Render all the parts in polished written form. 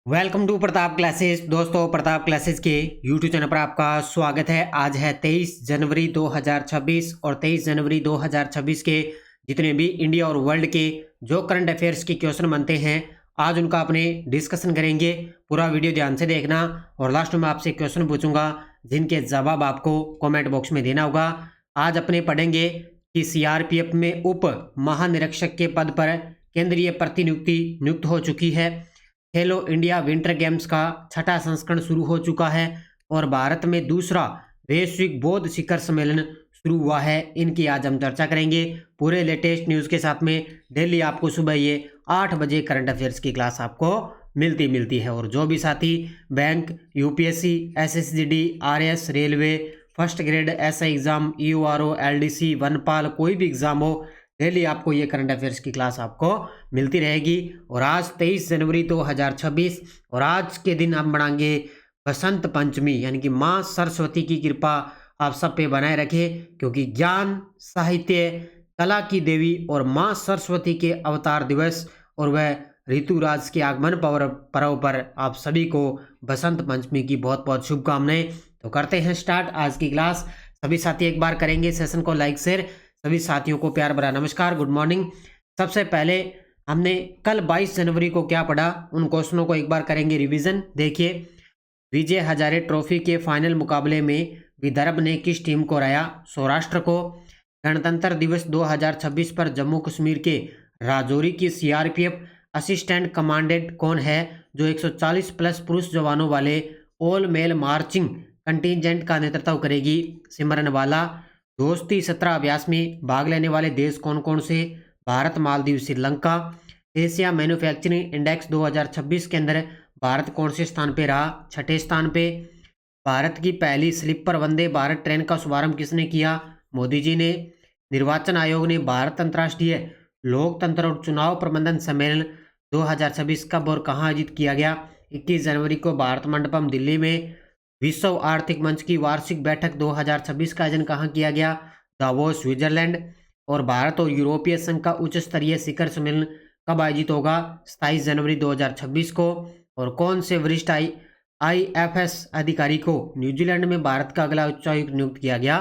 Welcome to Pratap classes. दोस्तों, Pratap classes के YouTube channel पर आपका स्वागत है। आज है 23 जनवरी 2026 और 23 जनवरी 2026 के जितने भी इंडिया और वर्ल्ड के जो करंट अफेयर्स के क्वेश्चन बनते हैं, आज उनका अपने डिस्कशन करेंगे। पूरा वीडियो ध्यान से देखना और लास्ट में आपसे क्वेश्चन पूछूंगा जिनके जवाब आपको कॉमेंट बॉक्स में देना होगा। आज अपने पढ़ेंगे कि सीआरपीएफ में उप महानिरीक्षक के पद पर केंद्रीय प्रतिनियुक्ति नियुक्त हो चुकी है। खेलो इंडिया विंटर गेम्स का छठा संस्करण शुरू हो चुका है और भारत में दूसरा वैश्विक बौद्ध शिखर सम्मेलन शुरू हुआ है। इनकी आज हम चर्चा करेंगे पूरे लेटेस्ट न्यूज़ के साथ में। डेली आपको सुबह ये 8 बजे करंट अफेयर्स की क्लास आपको मिलती है। और जो भी साथी bank, UPSC, SSGD, RS, railway, first grade, SI exam, EORO, LDC, वनपाल, कोई भी एग्जाम हो, डेली आपको ये करंट अफेयर्स की क्लास आपको मिलती रहेगी। और आज 23 जनवरी 2026 और आज के दिन हम मनाएंगे बसंत पंचमी, यानी कि माँ सरस्वती की कृपा आप सब पे बनाए रखे, क्योंकि ज्ञान, साहित्य, कला की देवी और माँ सरस्वती के अवतार दिवस और वह ऋतुराज के आगमन पर्व पर आप सभी को बसंत पंचमी की बहुत बहुत शुभकामनाएं। तो करते हैं स्टार्ट आज की क्लास। सभी साथी एक बार करेंगे सेशन को लाइक शेयर। सभी साथियों को प्यार भरा नमस्कार, गुड मॉर्निंग। सबसे पहले हमने कल 22 जनवरी को क्या पढ़ा, उन क्वेश्चनों को एक बार करेंगे रिवीजन। देखिए, विजय हजारे ट्रॉफी के फाइनल मुकाबले में विदर्भ ने किस टीम को हराया? सौराष्ट्र को। गणतंत्र दिवस 2026 पर जम्मू कश्मीर के राजौरी की सीआरपीएफ असिस्टेंट कमांडेंट कौन है, जो 140 प्लस पुरुष जवानों वाले ऑल मेल मार्चिंग कंटिजेंट का नेतृत्व करेगी? सिमरन वाला। दोस्ती 17 अभ्यास में भाग लेने वाले देश कौन कौन से? Bharat, Maldives, Sri Lanka. Asia manufacturing index 2026 के अंदर भारत कौन से स्थान पे रहा? छठे स्थान पे। भारत की पहली स्लीपर वंदे भारत ट्रेन का शुभारंभ किसने किया? मोदी जी ने। निर्वाचन आयोग ने भारत अंतर्राष्ट्रीय लोकतंत्र और चुनाव प्रबंधन सम्मेलन 2026 कब और कहाँ आयोजित किया गया? 21 जनवरी को भारत मंडपम दिल्ली में। विश्व आर्थिक मंच की वार्षिक बैठक 2026 का आयोजन कहाँ किया गया? Davos, Switzerland. और भारत और यूरोपीय संघ का उच्च स्तरीय शिखर सम्मेलन कब आयोजित होगा? 27 जनवरी 2026 को। और कौन से वरिष्ठ आईएफएस अधिकारी को न्यूजीलैंड में भारत का अगला उच्चायुक्त नियुक्त किया गया?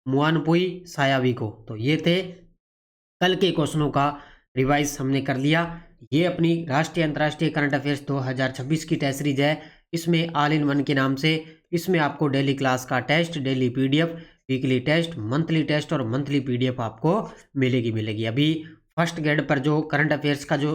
मुआनपुई सायावी को। तो ये थे कल के क्वेश्चनों का रिवाइज हमने कर लिया। ये अपनी राष्ट्रीय अंतर्राष्ट्रीय करंट अफेयर्स 2026 की टेस्ट सीरीज है। इसमें ऑल इन वन के नाम से इसमें आपको डेली क्लास का test, daily PDF, weekly test, monthly test और मंथली पीडीएफ आपको मिलेगी। अभी फर्स्ट ग्रेड पर जो करंट अफेयर्स का जो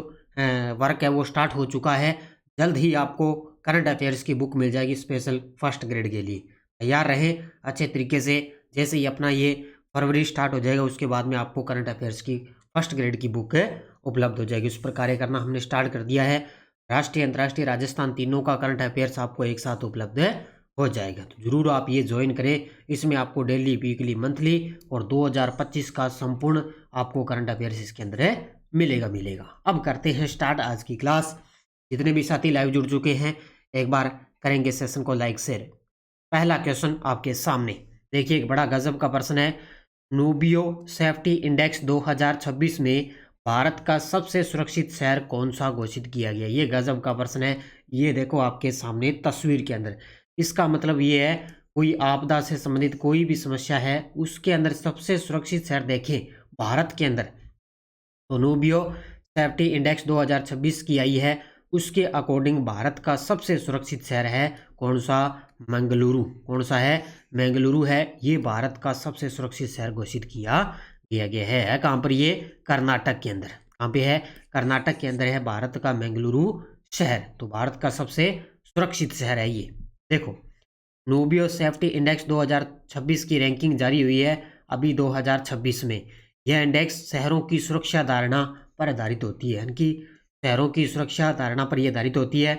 वर्क है वो स्टार्ट हो चुका है। जल्द ही आपको करंट अफेयर्स की बुक मिल जाएगी स्पेशल फर्स्ट ग्रेड के लिए। तैयार रहें अच्छे तरीके से। जैसे ही अपना ये फरवरी स्टार्ट हो जाएगा उसके बाद में आपको करंट अफेयर्स की फर्स्ट ग्रेड की बुक उपलब्ध हो जाएगी। उस पर कार्य करना हमने स्टार्ट कर दिया है। राष्ट्रीय, अंतर्राष्ट्रीय, राजस्थान तीनों का करंट अफेयर्स आपको एक साथ उपलब्ध हो जाएगा। तो जरूर आप ये ज्वाइन करें। इसमें आपको डेली, वीकली, मंथली और 2025 का संपूर्ण आपको करंट अफेयर्स इसके अंदर मिलेगा। अब करते हैं स्टार्ट आज की क्लास। जितने भी साथी लाइव जुड़ चुके हैं एक बार करेंगे सेशन को लाइक शेयर। पहला क्वेश्चन आपके सामने देखिए, एक बड़ा गजब का प्रश्न है। नूबियो सेफ्टी इंडेक्स 2026 में भारत का सबसे सुरक्षित शहर कौन सा घोषित किया गया? ये गजब का प्रश्न है। ये देखो आपके सामने तस्वीर के अंदर। इसका मतलब ये है, कोई आपदा से संबंधित कोई भी समस्या है उसके अंदर सबसे सुरक्षित शहर देखें भारत के अंदर, तो नूबियो सेफ्टी इंडेक्स 2026 की आई है। उसके अकॉर्डिंग भारत का सबसे सुरक्षित शहर है कौन सा? मंगलुरु। कौन सा है? मंगलुरु है। ये भारत का सबसे सुरक्षित शहर घोषित किया गया है। कहाँ पर? ये कर्नाटक के अंदर। कहाँ पे है? कर्नाटक के अंदर है भारत का मंगलुरु शहर। तो भारत का सबसे सुरक्षित शहर है ये। देखो, नूबियो सेफ्टी इंडेक्स 2026 की रैंकिंग जारी हुई है अभी 2026 में। यह इंडेक्स शहरों की सुरक्षा धारणा पर आधारित होती है, यानी कि शहरों की सुरक्षा धारणा पर यह आधारित होती है।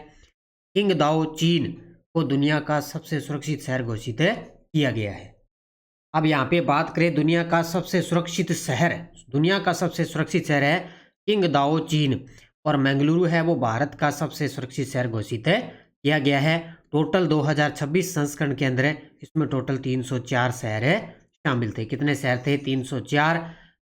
किंगदाओ चीन को दुनिया का सबसे सुरक्षित शहर घोषित किया गया है। अब यहाँ पे बात करें दुनिया का सबसे सुरक्षित शहर, दुनिया का सबसे सुरक्षित शहर है किंगदाओ चीन, और मंगलुरु है वो भारत का सबसे सुरक्षित शहर घोषित किया गया है। टोटल 2026 संस्करण के अंदर इसमें टोटल 304 शहर शामिल थे। कितने शहर थे? 304।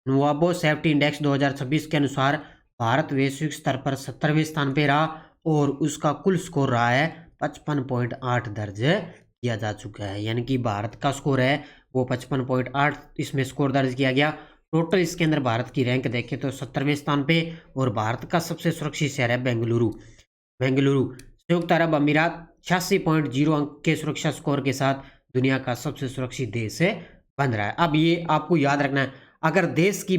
नुवाबो सेफ्टी इंडेक्स 2026 के अनुसार भारत वैश्विक स्तर पर 70वें स्थान पे रहा और उसका कुल स्कोर रहा है 55.8 दर्ज किया जा चुका है। यानी कि भारत का स्कोर है वो 55.8 इसमें स्कोर दर्ज किया गया। टोटल इसके अंदर भारत की रैंक देखें तो 70वें स्थान पे, और भारत का सबसे सुरक्षित शहर है बेंगलुरु। संयुक्त अरब अमीरात 86.0 अंक के सुरक्षा स्कोर के साथ दुनिया का सबसे सुरक्षित देश बन रहा है। अब ये आपको याद रखना है, अगर देश की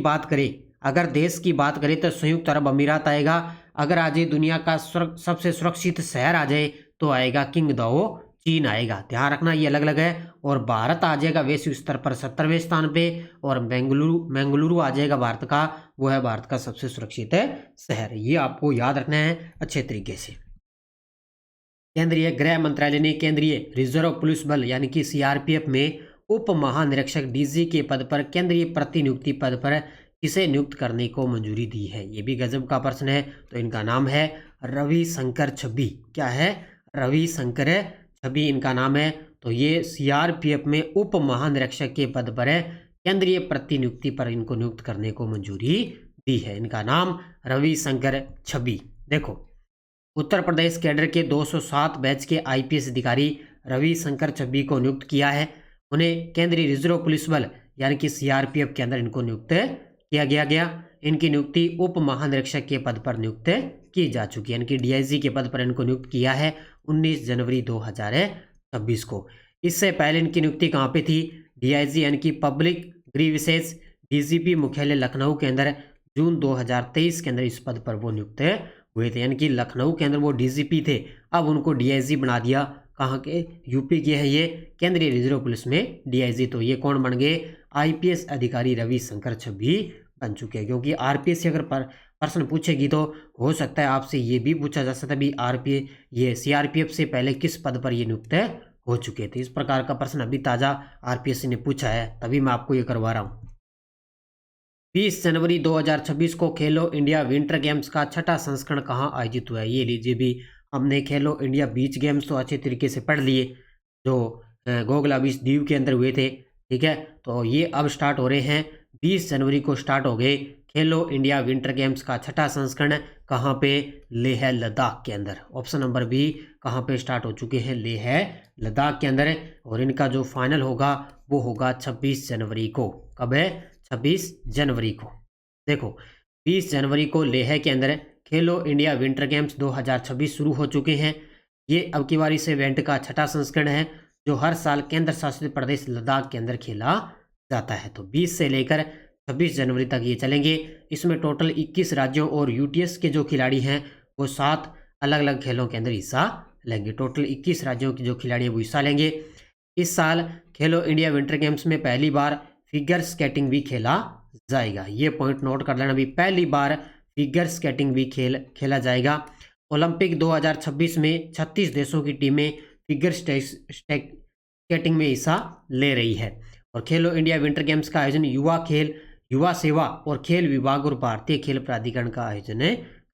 बात करें तो संयुक्त अरब अमीरात आएगा। अगर आज ये दुनिया का सबसे सुरक्षित शहर आ जाए तो आएगा किंगदाओ चीन आएगा। ध्यान रखना ये अलग अलग है। और भारत आ जाएगा वैश्विक स्तर पर 70वें स्थान पे, और बेंगलुरु आ जाएगा भारत का, वो है भारत का सबसे सुरक्षित शहर। ये आपको याद रखना है अच्छे तरीके से। केंद्रीय गृह मंत्रालय ने केंद्रीय रिजर्व पुलिस बल यानी कि सीआरपीएफ में उप महानिरीक्षक डीजी के पद पर केंद्रीय प्रतिनियुक्ति पद पर किसे नियुक्त करने को मंजूरी दी है। ये भी गजब का प्रश्न है। तो इनका नाम है रविशंकर छब्बी। क्या है? रविशंकर छब्बी इनका नाम है। तो ये सीआरपीएफ में उप महानिरीक्षक के पद पर है, केंद्रीय प्रतिनियुक्ति पर इनको नियुक्त करने को मंजूरी दी है। इनका नाम रविशंकर छब्बी। देखो, उत्तर प्रदेश कैडर के 207 बैच के आईपीएस अधिकारी रविशंकर छब्बी को नियुक्त किया है। उन्हें केंद्रीय रिजर्व पुलिस बल यानी कि सीआरपीएफ के अंदर इनको नियुक्त किया गया। इनकी नियुक्ति उप महानिरीक्षक के पद पर नियुक्त की जा चुकी है, यानी कि डीआईजी के पद पर इनको नियुक्त किया है 19 जनवरी 2026 को। इससे पहले इनकी नियुक्ति कहाँ पे थी? डीआईजी यानी कि पब्लिक ग्रीवेंसेस डीजीपी मुख्यालय लखनऊ के अंदर जून 2023 के अंदर इस पद पर वो नियुक्त हुए थे। यानी कि लखनऊ के अंदर वो डीजीपी थे, अब उनको डीआईजी बना दिया। कहाँ के? यूपी के है ये, केंद्रीय रिजर्व पुलिस में डीआईजी। तो ये कौन बन गए? आईपीएस अधिकारी रविशंकर छब्बी बन चुके हैं। क्योंकि आरपीएस से अगर प्रश्न पूछेगी तो हो सकता है आपसे ये भी पूछा जा सकता है भी ये सीआरपीएफ से पहले किस पद पर ये नियुक्त हो चुके थे। इस प्रकार का प्रश्न अभी ताज़ा आरपीएस ने पूछा है, तभी मैं आपको ये करवा रहा हूँ। 20 जनवरी 2026 को खेलो इंडिया विंटर गेम्स का छठा संस्करण कहाँ आयोजित हुआ है? ये लीजिए भी, हमने खेलो इंडिया बीच गेम्स तो अच्छे तरीके से पढ़ लिए, जो गोगला बीच दीव के अंदर हुए थे। ठीक है, तो ये अब स्टार्ट हो रहे हैं, 20 जनवरी को स्टार्ट हो गए खेलो इंडिया विंटर गेम्स का छठा संस्करण। कहाँ पे? लेह लद्दाख के अंदर। ऑप्शन नंबर बी, कहाँ पे स्टार्ट हो चुके हैं? लेह लद्दाख के अंदर। और इनका जो फाइनल होगा वो होगा 26 जनवरी को। कब है? 26 जनवरी को। देखो, 20 जनवरी को लेह के अंदर खेलो इंडिया विंटर गेम्स 2026 शुरू हो चुके हैं। ये अब की बारी से इवेंट का छठा संस्करण है, जो हर साल केंद्र शासित प्रदेश लद्दाख के अंदर खेला जाता है। तो 20 से लेकर 26 जनवरी तक ये चलेंगे। इसमें टोटल 21 राज्यों और यूटीएस के जो खिलाड़ी हैं वो 7 अलग अलग खेलों के अंदर हिस्सा लेंगे। टोटल 21 राज्यों के जो खिलाड़ी हैं वो हिस्सा लेंगे। इस साल खेलो इंडिया विंटर गेम्स में पहली बार फिगर स्केटिंग भी खेला जाएगा। ये पॉइंट नोट कर लेना भी, पहली बार फिगर स्केटिंग भी खेला जाएगा। ओलंपिक 2026 में 36 देशों की टीमें फिगर स्केटिंग में हिस्सा ले रही है। और खेलो इंडिया विंटर गेम्स का आयोजन युवा सेवा और खेल विभाग और भारतीय खेल प्राधिकरण का आयोजन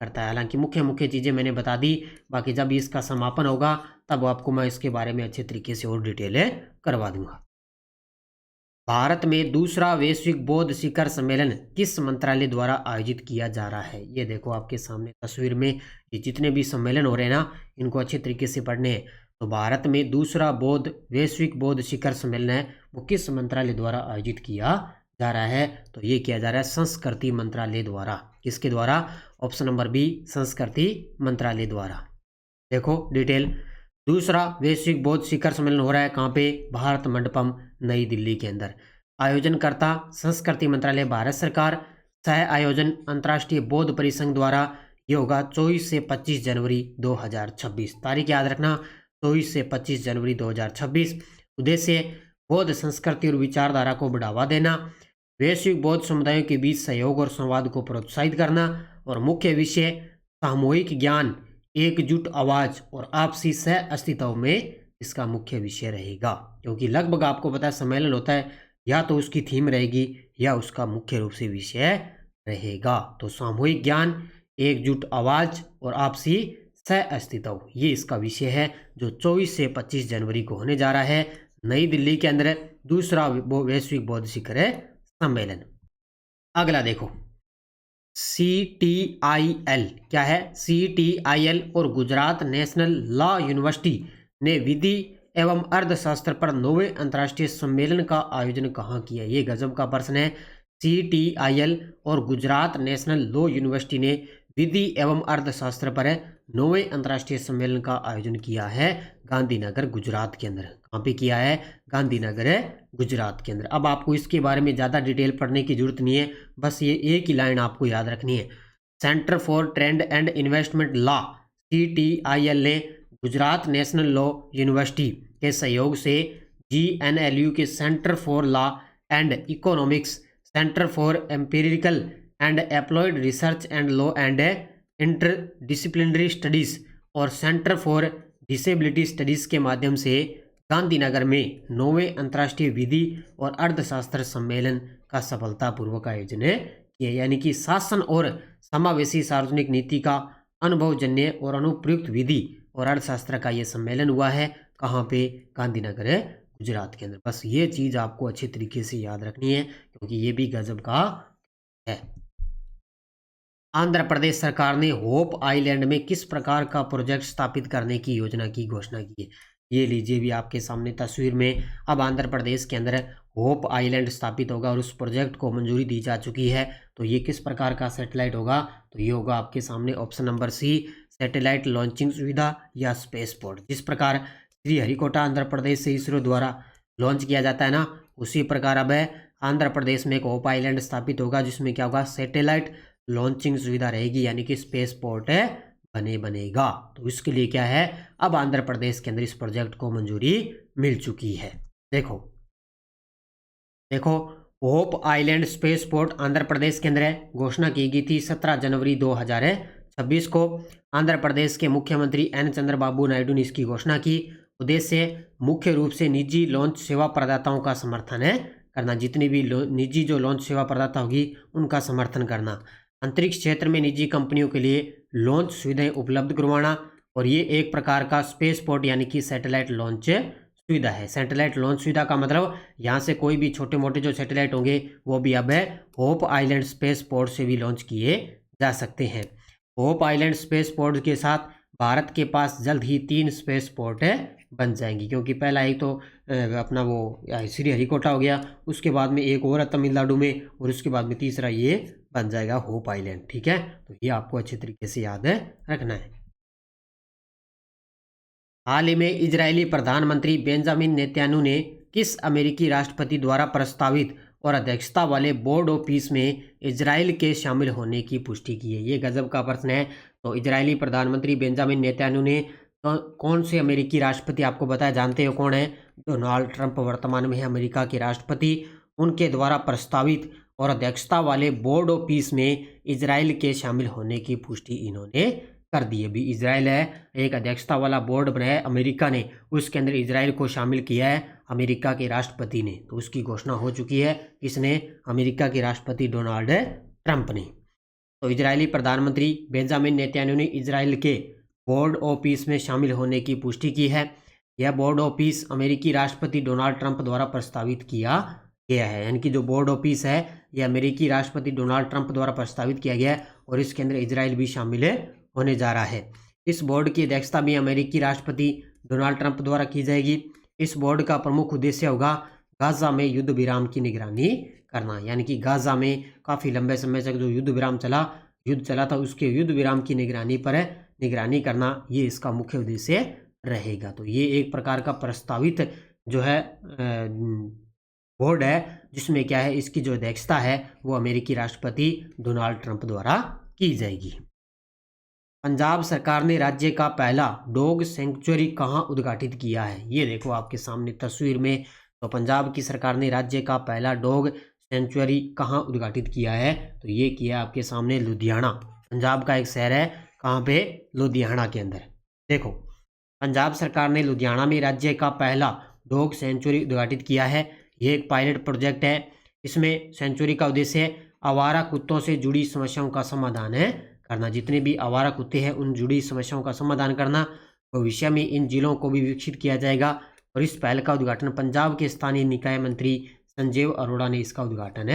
करता है। हालांकि मुख्य चीज़ें मैंने बता दी, बाकी जब इसका समापन होगा तब आपको मैं इसके बारे में अच्छे तरीके से और डिटेल करवा दूंगा। भारत में दूसरा वैश्विक बौद्ध शिखर सम्मेलन किस मंत्रालय द्वारा आयोजित किया जा रहा है? ये देखो आपके सामने तस्वीर में, ये जितने भी सम्मेलन हो रहे हैं ना, इनको अच्छे तरीके से पढ़ने हैं। तो भारत में दूसरा वैश्विक बौद्ध शिखर सम्मेलन है, वो किस मंत्रालय द्वारा आयोजित किया जा रहा है? तो ये किया जा रहा है संस्कृति मंत्रालय द्वारा। किसके द्वारा? ऑप्शन नंबर बी, संस्कृति मंत्रालय द्वारा। देखो डिटेल, दूसरा वैश्विक बौद्ध शिखर सम्मेलन हो रहा है कहाँ पे? भारत मंडपम, नई दिल्ली के अंदर। आयोजनकर्ता संस्कृति मंत्रालय, भारत सरकार। सह आयोजन अंतर्राष्ट्रीय बौद्ध परिसंघ द्वारा। ये होगा 24 से 25 जनवरी 2026। तारीख याद रखना, 24 से 25 जनवरी 2026। उद्देश्य बौद्ध संस्कृति और विचारधारा को बढ़ावा देना, वैश्विक बौद्ध समुदायों के बीच सहयोग और संवाद को प्रोत्साहित करना। और मुख्य विषय सामूहिक ज्ञान, एकजुट आवाज और आपसी सह अस्तित्व में इसका मुख्य विषय रहेगा। क्योंकि लगभग आपको पता है सम्मेलन होता है, या तो उसकी थीम रहेगी या उसका मुख्य रूप से विषय रहेगा। तो सामूहिक ज्ञान, एकजुट आवाज और आपसी सह अस्तित्व, ये इसका विषय है, जो 24 से 25 जनवरी को होने जा रहा है नई दिल्ली के अंदर, दूसरा वैश्विक बौद्ध शिखर सम्मेलन। अगला देखो, CTIL क्या है? CTIL और गुजरात नेशनल लॉ यूनिवर्सिटी ने विधि एवं अर्थशास्त्र पर 9वें अंतर्राष्ट्रीय सम्मेलन का आयोजन कहाँ किया? ये गजब का प्रश्न है। CTIL और गुजरात नेशनल लॉ यूनिवर्सिटी ने विधि एवं अर्थशास्त्र पर 9वें अंतर्राष्ट्रीय सम्मेलन का आयोजन किया है गांधीनगर गुजरात के अंदर। कहाँ पे किया है? गांधीनगर गुजरात के अंदर। अब आपको इसके बारे में ज़्यादा डिटेल पढ़ने की जरूरत नहीं है, बस ये एक ही लाइन आपको याद रखनी है। Centre for trade and investment law CTIL ने गुजरात नेशनल लॉ यूनिवर्सिटी के सहयोग से GNLU के centre for law and economics, centre for empirical and employed research and law and interdisciplinary studies और सेंटर फॉर डिसेबिलिटी स्टडीज के माध्यम से गांधीनगर में 9वें अंतर्राष्ट्रीय विधि और अर्थशास्त्र सम्मेलन का सफलतापूर्वक आयोजन किया। यानी कि शासन और समावेशी सार्वजनिक नीति का अनुभवजन्य और अनुप्रयुक्त विधि और अर्थशास्त्र का ये सम्मेलन हुआ है। कहाँ पे? गांधीनगर गुजरात के अंदर। बस ये चीज़ आपको अच्छे तरीके से याद रखनी है, क्योंकि ये भी गजब का है। आंध्र प्रदेश सरकार ने होप आइलैंड में किस प्रकार का प्रोजेक्ट स्थापित करने की योजना की घोषणा की है? ये लीजिए भी आपके सामने तस्वीर में। अब आंध्र प्रदेश के अंदर होप आइलैंड स्थापित होगा और उस प्रोजेक्ट को मंजूरी दी जा चुकी है। तो ये किस प्रकार का सैटेलाइट होगा? तो ये होगा आपके सामने option number C, satellite launching सुविधा या स्पेस पोर्ट। जिस प्रकार श्रीहरिकोटा आंध्र प्रदेश से इसरो द्वारा लॉन्च किया जाता है ना, उसी प्रकार अब आंध्र प्रदेश में एक होप आइलैंड स्थापित होगा, जिसमें क्या होगा? सैटेलाइट लॉन्चिंग सुविधा रहेगी, यानी कि स्पेस पोर्ट बनेगा। तो इसके लिए क्या है? अब आंध्र प्रदेश के अंदर इस प्रोजेक्ट को मंजूरी मिल चुकी है। देखो Hope Island spaceport Andhra Pradesh के अंदर घोषणा की गई थी 17 जनवरी 2026 को। आंध्र प्रदेश के मुख्यमंत्री N चंद्रबाबू नायडू ने इसकी घोषणा की। उद्देश्य मुख्य रूप से निजी लॉन्च सेवा प्रदाताओं का समर्थन करना। जितनी भी निजी जो लॉन्च सेवा प्रदाता होगी उनका समर्थन करना। अंतरिक्ष क्षेत्र में निजी कंपनियों के लिए लॉन्च सुविधाएं उपलब्ध करवाना। और ये एक प्रकार का स्पेस पोर्ट यानी कि सैटेलाइट लॉन्च सुविधा है। सैटेलाइट लॉन्च सुविधा का मतलब यहाँ से कोई भी छोटे मोटे जो सैटेलाइट होंगे वो भी अब होप आइलैंड स्पेस पोर्ट से भी लॉन्च किए जा सकते हैं। होप आइलैंड स्पेस पोर्ट के साथ भारत के पास जल्द ही 3 स्पेस पोर्ट बन जाएंगी, क्योंकि पहला एक तो अपना वो श्रीहरिकोटा हो गया, उसके बाद में एक और है तमिलनाडु में, और उसके बाद में तीसरा ये बन जाएगा होप आइलैंड। ठीक है, तो ये आपको अच्छे तरीके से याद रखना है। हाल ही में इजरायली प्रधानमंत्री बेंजामिन नेतन्याहू ने किस अमेरिकी राष्ट्रपति द्वारा प्रस्तावित और अध्यक्षता वाले बोर्ड ऑफ पीस में इजराइल के शामिल होने की पुष्टि की है? ये गजब का प्रश्न है। तो इजरायली प्रधानमंत्री बेंजामिन नेतन्याहू ने कौन से अमेरिकी राष्ट्रपति, आपको बताया जानते हो कौन है? डोनाल्ड ट्रंप वर्तमान में है अमेरिका के राष्ट्रपति। उनके द्वारा प्रस्तावित और अध्यक्षता वाले बोर्ड ऑफ पीस में इजराइल के शामिल होने की पुष्टि इन्होंने कर दी है। भी इजराइल है, एक अध्यक्षता वाला बोर्ड बनाया है अमेरिका ने, उसके अंदर इजराइल को शामिल किया है अमेरिका के राष्ट्रपति ने। तो उसकी घोषणा हो चुकी है। किसने? अमेरिका के राष्ट्रपति डोनाल्ड ट्रंप ने। तो इजरायली प्रधानमंत्री बेंजामिन नेतन्याहू ने इजराइल के बोर्ड ऑफ पीस में शामिल होने की पुष्टि की है। यह बोर्ड ऑफ पीस अमेरिकी राष्ट्रपति डोनाल्ड ट्रंप द्वारा प्रस्तावित किया गया है। यानी कि जो बोर्ड ऑफ पीस है यह अमेरिकी राष्ट्रपति डोनाल्ड ट्रंप द्वारा प्रस्तावित किया गया है, और इसके अंदर इजराइल भी शामिल होने जा रहा है। इस बोर्ड की अध्यक्षता भी अमेरिकी राष्ट्रपति डोनाल्ड ट्रंप द्वारा की जाएगी। इस बोर्ड का प्रमुख उद्देश्य होगा गाजा में युद्ध विराम की निगरानी करना। यानी कि गाजा में काफ़ी लंबे समय तक जो युद्ध चला था, उसके युद्ध विराम की निगरानी करना, ये इसका मुख्य उद्देश्य रहेगा। तो ये एक प्रकार का प्रस्तावित जो है बोर्ड है, जिसमें क्या है, इसकी जो अध्यक्षता है वो अमेरिकी राष्ट्रपति डोनाल्ड ट्रंप द्वारा की जाएगी। पंजाब सरकार ने राज्य का पहला डॉग सेंचुरी कहाँ उद्घाटित किया है? ये देखो आपके सामने तस्वीर में। तो पंजाब की सरकार ने राज्य का पहला डॉग सेंचुरी कहाँ उद्घाटित किया है? तो ये किया आपके सामने लुधियाना। पंजाब का एक शहर है, कहाँ पे? लुधियाना के अंदर। देखो पंजाब सरकार ने लुधियाना में राज्य का पहला डॉग सेंचुरी उद्घाटित किया है। ये एक पायलट प्रोजेक्ट है। इसमें सेंचुरी का उद्देश्य आवारा कुत्तों से जुड़ी समस्याओं का समाधान करना। जितने भी आवारा कुत्ते हैं उन जुड़ी समस्याओं का समाधान करना। भविष्य में इन जिलों को भी विकसित किया जाएगा। और इस पहल का उद्घाटन पंजाब के स्थानीय निकाय मंत्री संजीव अरोड़ा ने इसका उद्घाटन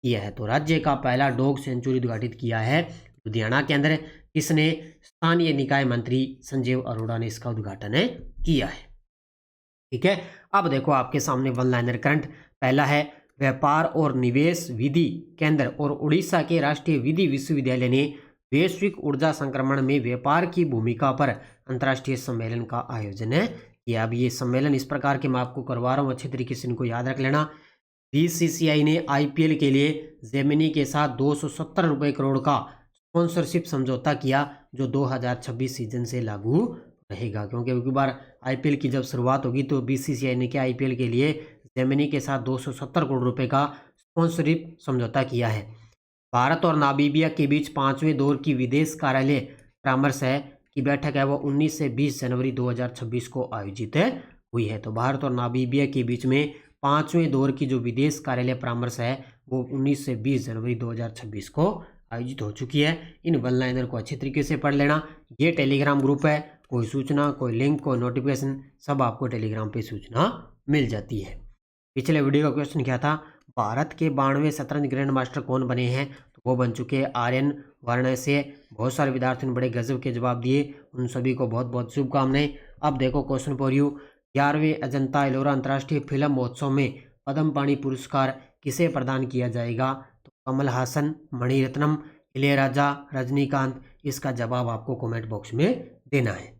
किया है। तो राज्य का पहला डॉग सेंचुरी उद्घाटित किया है लुधियाना के अंदर। किसने? स्थानीय निकाय मंत्री संजीव अरोड़ा ने इसका उद्घाटन किया है। ठीक है, अब देखो आपके सामने वन लाइनर करंट। पहला है, व्यापार और निवेश विधि केंद्र और उड़ीसा के राष्ट्रीय विधि विश्वविद्यालय ने वैश्विक ऊर्जा संक्रमण में व्यापार की भूमिका पर अंतर्राष्ट्रीय सम्मेलन का आयोजन किया। अब ये सम्मेलन इस प्रकार के मैं आपको करवा रहा हूँ, अच्छे तरीके से इनको याद रख लेना। बीसीसीआई ने आईपीएल के लिए जेमिनी के साथ 270 करोड़ का स्पॉन्सरशिप समझौता किया, जो 2026 सीजन से लागू रहेगा। क्योंकि एक बार आईपीएल की जब शुरुआत होगी तो बीसीसीआई ने क्या आईपीएल के लिए जेमिनी के साथ 270 करोड़ रुपए का स्पॉन्सरशिप समझौता किया है। भारत और नामीबिया के बीच 5वें दौर की विदेश कार्यालय परामर्श की बैठक है वो 19 से 20 जनवरी 2026 को आयोजित हुई है। तो भारत और नामीबिया के बीच में 5वें दौर की जो विदेश कार्यालय परामर्श है वो 19 से 20 जनवरी 2026 को आयोजित हो चुकी है। इन वन लाइनर को अच्छे तरीके से पढ़ लेना। ये टेलीग्राम ग्रुप है, कोई सूचना, कोई लिंक, कोई नोटिफिकेशन सब आपको टेलीग्राम पे सूचना मिल जाती है। पिछले वीडियो का क्वेश्चन क्या था? भारत के 92वें शतरंज ग्रैंड मास्टर कौन बने हैं? तो वो बन चुके हैं आर्यन वाराणसी। बहुत सारे विद्यार्थियों ने बड़े गजब के जवाब दिए, उन सभी को बहुत बहुत शुभकामनाएं। अब देखो क्वेश्चन फॉर यू। 11वें अजंता एलोरा अंतर्राष्ट्रीय फिल्म महोत्सव में पद्म पाणि पुरस्कार किसे प्रदान किया जाएगा? तो कमल हासन, मणिरत्नम, इलैयाराजा, रजनीकांत। इसका जवाब आपको कमेंट बॉक्स में देना है।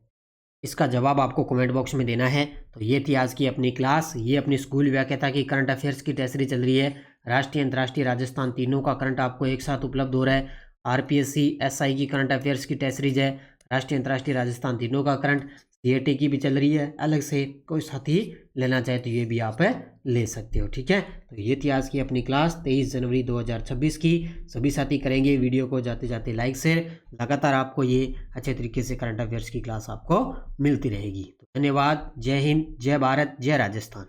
इसका जवाब आपको कमेंट बॉक्स में देना है। तो ये थी आज की अपनी क्लास। ये अपनी स्कूल व्याख्याता की करंट अफेयर्स की टेस्ट सीरीज चल रही है। राष्ट्रीय, अंतर्राष्ट्रीय, राजस्थान तीनों का करंट आपको एक साथ उपलब्ध हो रहा है। आरपीएससी एसआई की करंट अफेयर्स की टेस्ट सीरीज है। राष्ट्रीय, अंतर्राष्ट्रीय, राजस्थान तीनों का करंट। सीएटी की भी चल रही है अलग से, कोई साथी लेना चाहे तो ये भी आप ले सकते हो। ठीक है, तो ये थी आज की अपनी क्लास 23 जनवरी 2026 की। सभी साथी करेंगे वीडियो को जाते जाते लाइक शेयर। लगातार आपको ये अच्छे तरीके से करंट अफेयर्स की क्लास आपको मिलती रहेगी। तो धन्यवाद। जय हिंद, जय भारत, जय राजस्थान।